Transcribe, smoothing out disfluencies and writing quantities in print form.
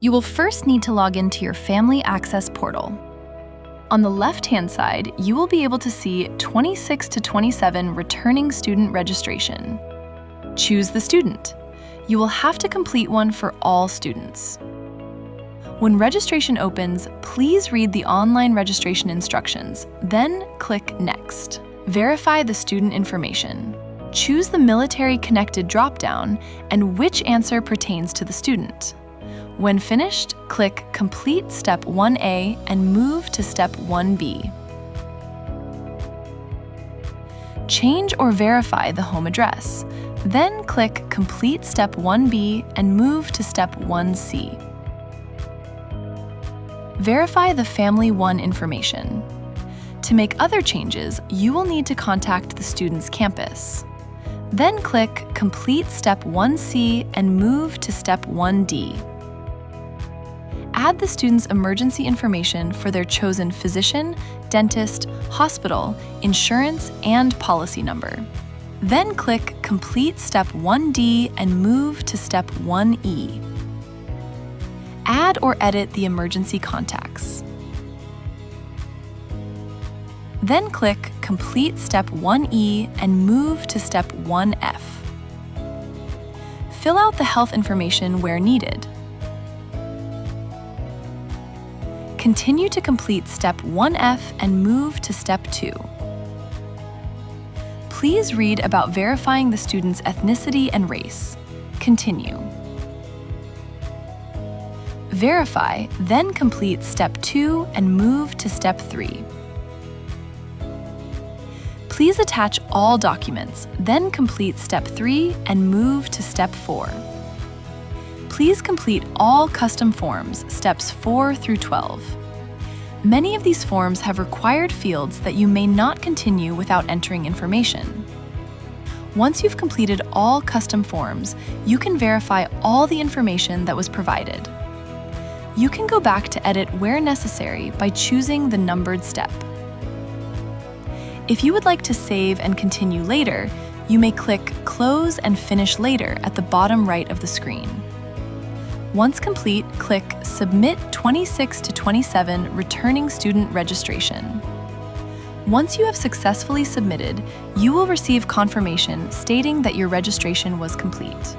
You will first need to log into your Family Access portal. On the left-hand side, you will be able to see 26 to 27 returning student registration. Choose the student. You will have to complete one for all students. When registration opens, please read the online registration instructions, then click Next. Verify the student information. Choose the Military Connected drop-down and which answer pertains to the student. When finished, click Complete Step 1A and move to Step 1B. Change or verify the home address. Then click Complete Step 1B and move to Step 1C. Verify the Family One information. To make other changes, you will need to contact the student's campus. Then click Complete Step 1C and move to Step 1D. Add the student's emergency information for their chosen physician, dentist, hospital, insurance, and policy number. Then click Complete Step 1D and move to Step 1E. Add or edit the emergency contacts. Then click Complete Step 1E and move to Step 1F. Fill out the health information where needed. Continue to complete Step 1F and move to Step 2. Please read about verifying the student's ethnicity and race. Continue. Verify, then complete Step 2 and move to Step 3. Please attach all documents, then complete Step 3 and move to Step 4. Please complete all custom forms, Steps 4 through 12. Many of these forms have required fields that you may not continue without entering information. Once you've completed all custom forms, you can verify all the information that was provided. You can go back to edit where necessary by choosing the numbered step. If you would like to save and continue later, you may click Close and Finish Later at the bottom right of the screen. Once complete, click Submit 26 to 27 Returning Student Registration. Once you have successfully submitted, you will receive confirmation stating that your registration was complete.